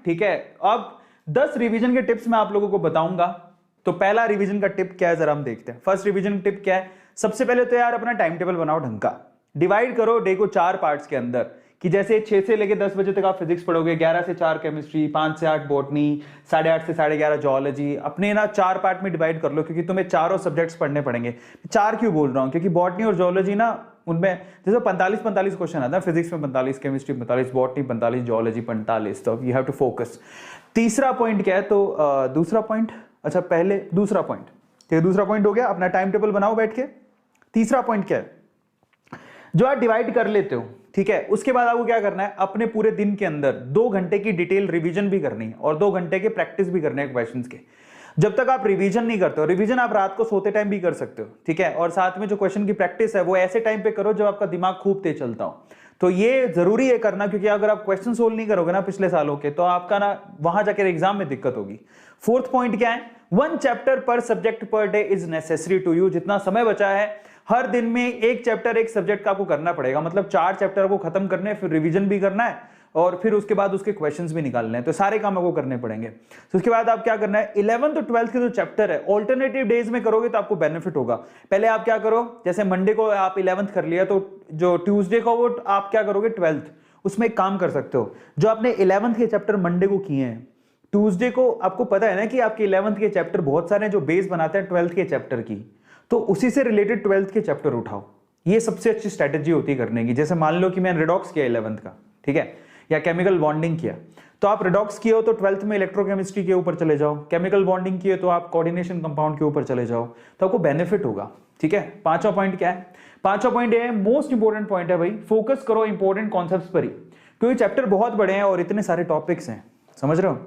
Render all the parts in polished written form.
ठीक है। अब 10 रिवीजन के टिप्स मैं आप लोगों को बताऊंगा। तो पहला रिवीजन का टिप क्या है जरा हम देखते हैं। फर्स्ट रिवीजन टिप क्या है, सबसे पहले तो यार अपना टाइम टेबल बनाओ ढंग का, डिवाइड करो डे को 4 पार्ट्स के अंदर, कि जैसे 6 से लेके 10 बजे तक आप फिजिक्स पढ़ोगे, 11 से 4 केमिस्ट्री, 5 से 8 बॉटनी, 8:30 से 11:30 जूलॉजी। अपने ना 4 पार्ट में डिवाइड कर लो, क्योंकि तुम्हें चारों सब्जेक्ट्स पढ़ने पड़ेंगे। 4 क्यों बोल रहा हूं, क्योंकि बॉटनी और जूलॉजी ना उनमें जैसे 45 क्वेश्चन आता है, फिजिक्स में 45, केमिस्ट्री 45, बॉटनी 45, जूलॉजी 45, तो यू हैव टू फोकस। तीसरा पॉइंट क्या है, तो दूसरा पॉइंट, अच्छा पहले दूसरा पॉइंट, ठीक है, दूसरा पॉइंट हो गया, अपना टाइम टेबल बनाओ बैठ के। तीसरा पॉइंट क्या है, जो आप डिवाइड कर लेते हो, ठीक है, उसके बाद आपको क्या करना है, अपने पूरे दिन के अंदर 2 घंटे की डिटेल रिवीजन भी करनी है और 2 घंटे के प्रैक्टिस भी करने हैं क्वेश्चंस के। जब तक आप रिवीजन नहीं करते हो, रिवीजन आप रात को सोते टाइम भी कर सकते हो, ठीक है, और साथ में जो क्वेश्चन की प्रैक्टिस है वो ऐसे टाइम पे करो जब आपका दिमाग खूब तेज चलता हो। तो ये जरूरी है करना, क्योंकि अगर आप क्वेश्चन सोल्व नहीं करोगे ना पिछले सालों के, तो आपका ना वहां जाकर एग्जाम में दिक्कत होगी। फोर्थ पॉइंट क्या है, 1 chapter per subject per day is necessary to you. जितना समय बचा है, हर दिन में 1 चैप्टर एक सब्जेक्ट का आपको करना पड़ेगा, मतलब 4 चैप्टर को खत्म करने, फिर रिवीजन भी करना है और फिर उसके बाद उसके क्वेश्चंस भी निकालने हैं, तो सारे काम आपको करने पड़ेंगे। तो उसके बाद आप क्या करना है, 11th और 12th के जो चैप्टर है ऑल्टरनेटिव डेज में करोगे तो आपको बेनिफिट होगा। पहले आप क्या करो, जैसे मंडे को आप 11th कर लिया, तो जो ट्यूसडे को वो आप क्या करोगे 12th, उसमें एक काम कर सकते हो, जो आपने 11th के चैप्टर मंडे को किए हैं, ट्यूसडे को आपको पता है ना कि आपके 11th के चैप्टर बहुत सारे जो बेस बनाते हैं 12th के चैप्टर की, तो उसी से रिलेटेड 12th के चैप्टर उठाओ। ये सबसे अच्छी स्ट्रेटेजी होती है करने की। जैसे मान लो कि मैंने रिडॉक्स किया 11th का, ठीक है, या केमिकल बॉन्डिंग किया, तो आप रिडॉक्स किए हो तो 12th में इलेक्ट्रोकेमिस्ट्री के ऊपर चले जाओ, केमिकल बॉन्डिंग किए तो आप कोऑर्डिनेशन कंपाउंड के ऊपर चले जाओ, तो आपको बेनिफिट होगा, ठीक है। पांचवा पॉइंट क्या है, पांचवा पॉइंट है मोस्ट इंपोर्टेंट पॉइंट है भाई, फोकस करो इंपोर्टेंट कॉन्सेप्ट्स पर ही, क्योंकि चैप्टर बहुत बड़े हैं और इतने सारे टॉपिक्स हैं, समझ रहे हो,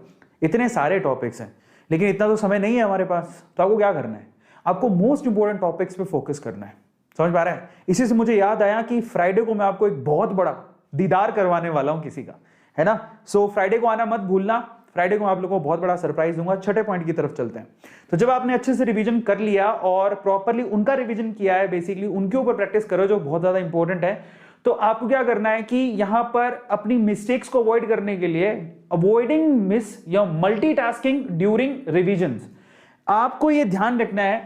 इतने सारे टॉपिक्स हैं, लेकिन इतना तो समय नहीं है हमारे पास। तो आपको क्या करना है, आपको मोस्ट इंपोर्टेंट टॉपिक्स पे फोकस करना है, समझ पा रहे हैं। इसी से मुझे याद आया कि फ्राइडे को मैं आपको एक बहुत बड़ा दीदार करवाने वाला हूं किसी का, है ना। सो फ्राइडे को आना मत भूलना, फ्राइडे को आप लोगों को बहुत बड़ा सरप्राइज दूंगा। छठे पॉइंट की तरफ चलते हैं। तो जब आपने अच्छे से रिवीजन कर लिया और प्रॉपरली उनका रिवीजन किया है, बेसिकली उनके ऊपर प्रैक्टिस करो जो बहुत ज्यादा इंपॉर्टेंट है, तो आपको क्या करना है कि यहां पर अपनी मिस्टेक्स को अवॉइड करने के लिए, अवॉइडिंग मिस या मल्टीटास्किंग ड्यूरिंग रिवीजन्स, आपको यह ध्यान रखना है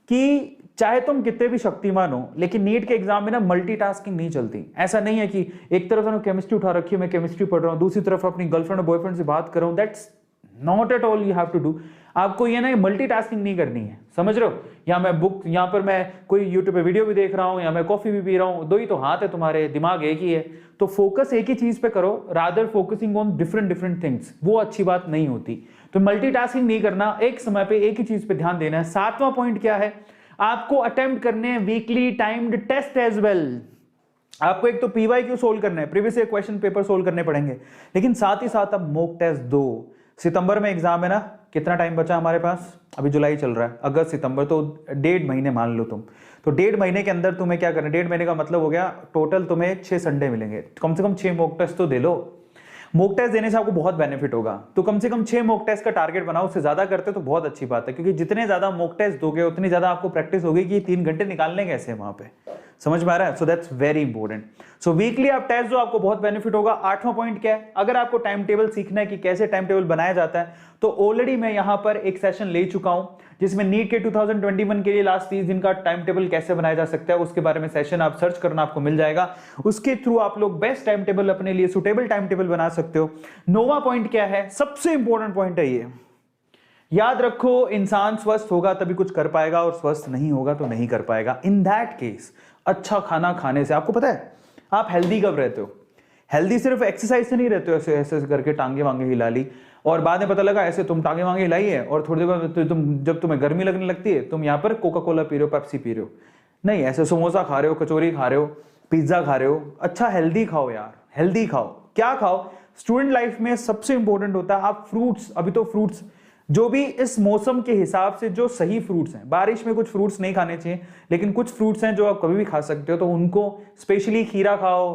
कि चाहे तुम कितने भी शक्तिमान हो, लेकिन नीट के एग्जाम में ना मल्टीटास्किंग नहीं चलती। ऐसा नहीं है कि एक तरफ मैंने केमिस्ट्री उठा रखी है, मैं केमिस्ट्री पढ़ रहा हूं, दूसरी तरफ अपनी गर्लफ्रेंड और बॉयफ्रेंड से बात कर रहा हूं। That's not at all you have to do. आपको ये ना मल्टीटास्किंग नहीं करनी है, समझ रहे हो। या मैं बुक, यहाँ पर मैं कोई यूट्यूब पे वीडियो भी देख रहा हूँ, या मैं कॉफी भी पी रहा हूँ, 2 ही तो हाथ है तुम्हारे, दिमाग एक ही है, तो फोकस एक ही चीज पे करो, rather focusing on different things, वो अच्छी बात नहीं होती। तो मल्टीटास्किंग नहीं करना, एक समय पे एक ही चीज पे ध्यान देना है। 7वां पॉइंट क्या है, आपको अटेम्प्ट करने हैं weekly timed test as well. आपको एक तो पीवाईक्यू सोल्व करना है, previous year question paper solve करने पड़ेंगे, लेकिन साथ ही साथ आप मॉक टेस्ट दो। सितंबर में एग्जाम है ना, कितना टाइम बचा हमारे पास, अभी जुलाई चल रहा है, अगस्त सितंबर, तो 1.5 महीने मान लो तुम। तो 1.5 महीने के अंदर तुम्हें क्या करना है, 1.5 महीने का मतलब हो गया टोटल तुम्हें 6 संडे मिलेंगे, कम से कम 6 मॉक टेस्ट तो दे लो। मॉक टेस्ट देने से आपको बहुत बेनिफिट होगा, तो कम से कम 6 मॉक टेस्ट का टारगेट बनाओ। उससे ज्यादा करते तो बहुत अच्छी बात है, क्योंकि जितने ज्यादा मॉक टेस्ट दोगे उतनी ज्यादा आपको प्रैक्टिस होगी कि 3 घंटे निकालने कैसे वहां पे, समझ में आ रहा है। So that's very important. So weekly आप टेस्ट दो, आपको बहुत बेनिफिट होगा। 8वां पॉइंट क्या है, अगर आपको टाइम टेबल सीखना है कि कैसे टाइम टेबल बनाया जाता है, तो ऑलरेडी मैं यहां पर एक सेशन ले चुका हूं, जिसमें नीट के 2021 के लिए लास्ट 30 दिन का टाइम टेबल कैसे बनाया जा सकता है, उसके बारे में सेशन आप सर्च करना, आपको मिल जाएगा। उसके थ्रू आप लोग बेस्ट टाइम टेबल, अपने लिए सुटेबल टाइम टेबल बना सकते हो। 9वां पॉइंट क्या है, सबसे इंपॉर्टेंट पॉइंट है ये, याद रखो, इंसान स्वस्थ होगा तभी कुछ कर पाएगा, और स्वस्थ नहीं होगा तो नहीं कर पाएगा। इन दैट केस अच्छा खाना खाने से, आपको पता है आप हेल्दी कब रहते हो, हेल्दी सिर्फ एक्सरसाइज से नहीं रहते हो, ऐसे ऐसे करके टांगे वांगे हिला ली और बाद में पता लगा ऐसे तुम टांगे वांगे हिलाई है, और थोड़ी देर बाद तुम, जब तुम्हें गर्मी लगने लगती है, तुम यहाँ पर कोका कोला पी रहे हो, पेप्सी पी रहे हो, नहीं, ऐसे समोसा खा रहे हो, कचौरी खा रहे हो, पिज्जा खा रहे हो। अच्छा हेल्दी खाओ यार, हेल्दी खाओ। क्या खाओ, स्टूडेंट लाइफ में सबसे इंपॉर्टेंट होता है आप फ्रूट्स, अभी तो फ्रूट्स जो भी इस मौसम के हिसाब से जो सही फ्रूट्स हैं, बारिश में कुछ फ्रूट्स नहीं खाने चाहिए, लेकिन कुछ फ्रूट्स हैं जो आप कभी भी खा सकते हो, तो उनको स्पेशली खीरा खाओ,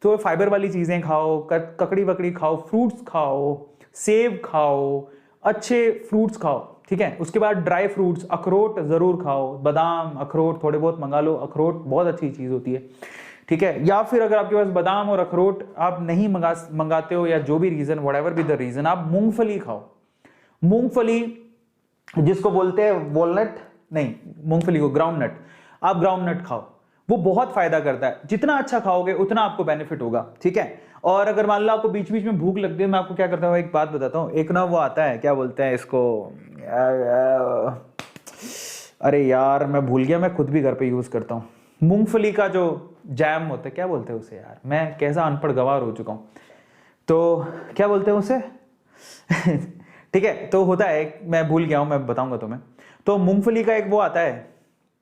तो फाइबर वाली चीजें खाओ, ककड़ी वकड़ी खाओ, फ्रूट्स खाओ, सेब खाओ, अच्छे फ्रूट्स खाओ, ठीक है। उसके बाद ड्राई फ्रूट्स, अखरोट जरूर खाओ, बादाम, अखरोट थोड़े बहुत मंगा लो, अखरोट बहुत अच्छी चीज होती है, ठीक है। या फिर अगर आपके पास बादाम और अखरोट आप नहीं मंगाते हो, या जो भी reason, whatever be the reason, आप मूंगफली खाओ। मूंगफली जिसको बोलते हैं वॉलनट, नहीं, मूंगफली को ग्राउंड नट, आप ग्राउंड नट खाओ, वो बहुत फायदा करता है। जितना अच्छा खाओगे उतना आपको बेनिफिट होगा, ठीक है। और अगर मान लो आपको बीच बीच में भूख लगती है, मैं आपको क्या करता हूँ, एक बात बताता हूँ। एक ना वो आता है, क्या बोलते हैं इसको, अरे यार मैं भूल गया, मैं खुद भी घर पे यूज करता हूँ। मूंगफली का जो जैम होता है, क्या बोलते हैं उसे यार, मैं कैसा अनपढ़ गवार हो चुका हूँ। तो क्या बोलते हैं उसे ठीक है, तो होता है, मैं भूल गया हूँ, मैं बताऊंगा तुम्हें। तो मूंगफली का एक वो आता है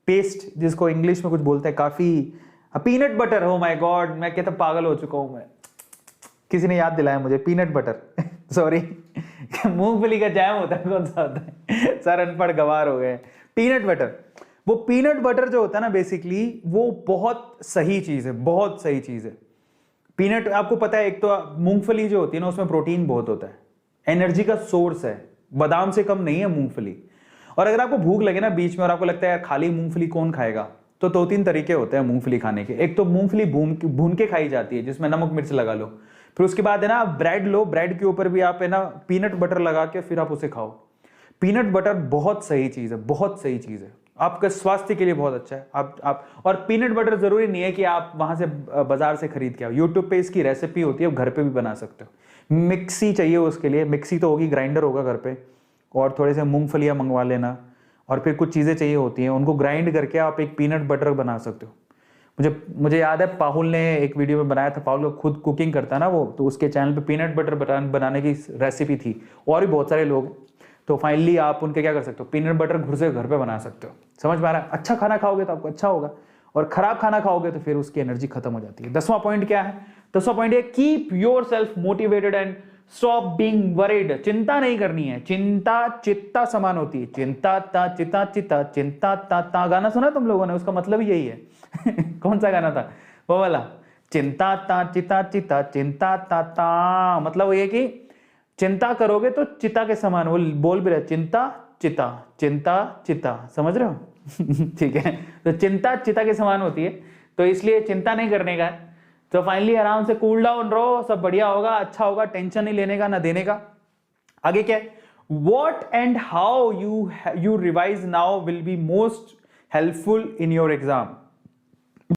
पेस्ट, जिसको इंग्लिश में कुछ बोलते हैं, काफी पीनट बटर। हो माय गॉड, मैं कहता पागल हो चुका हूं मैं, किसी ने याद दिलाया मुझे, पीनट बटर सॉरी मूंगफली का जैम होता है, कौन सा होता है सर, अनपढ़ गवार हो गए। पीनट बटर, वो पीनट बटर जो होता है ना, बेसिकली वो बहुत सही चीज है, बहुत सही चीज है। पीनट, आपको पता है, एक तो मूंगफली जो होती है ना, उसमें प्रोटीन बहुत होता है, एनर्जी का सोर्स है, बादाम से कम नहीं है मूंगफली। और अगर आपको भूख लगे ना बीच में और आपको लगता है यार खाली मूंगफली कौन खाएगा, तो दो तीन तरीके होते हैं मूंगफली खाने के। एक तो मूंगफली भून के खाई जाती है, जिसमें नमक मिर्च लगा लो। फिर उसके बाद है ना, आप ब्रेड लो, ब्रेड के ऊपर भी आप है ना पीनट बटर लगा के फिर आप उसे खाओ। पीनट बटर बहुत सही चीज है, बहुत सही चीज है, आपके स्वास्थ्य के लिए बहुत अच्छा है। आप और पीनट बटर जरूरी नहीं है कि आप वहां से बाजार से खरीद के आओ, यूट्यूब पे इसकी रेसिपी होती है, आप घर पे भी बना सकते हो। मिक्सी चाहिए उसके लिए, मिक्सी तो होगी, ग्राइंडर होगा घर पे, और थोड़े से मूंगफलियां मंगवा लेना, और फिर कुछ चीज़ें चाहिए होती हैं, उनको ग्राइंड करके आप एक पीनट बटर बना सकते हो। मुझे याद है पाहुल ने एक वीडियो में बनाया था, पाहुल को खुद कुकिंग करता है ना वो, तो उसके चैनल पे पीनट बटर बनाने की रेसिपी थी, और भी बहुत सारे लोग। तो फाइनली आप उनके क्या कर सकते हो, पीनट बटर घर पे बना सकते हो। समझ में आ रहा है? अच्छा खाना खाओगे तो आपको अच्छा होगा, और खराब खाना खाओगे तो फिर उसकी एनर्जी खत्म हो जाती है। 10वां पॉइंट क्या है? 10वां पॉइंट है keep your self motivated and stop being worried. चिंता नहीं करनी है, चिंता चित्ता समान होती है, चिंता ता चिता चिता चिंता ता ता। गाना सुना तुम लोगों ने? उसका मतलब ही यही है कौन सा गाना था वो वाला? चिंता ता चिता चिता चिंता ता ता, मतलब ये कि चिंता करोगे तो चिता के समान, वो बोल भी रहे, चिंता चिता चिंता चिता, समझ रहे हो ठीक है, तो चिंता चिता के समान होती है, तो इसलिए चिंता नहीं करने का है। तो फाइनली आराम से कूल डाउन रहो, सब बढ़िया होगा, अच्छा होगा, टेंशन नहीं लेने का ना देने का। आगे क्या है? What and how you revise now will be most helpful in your exam.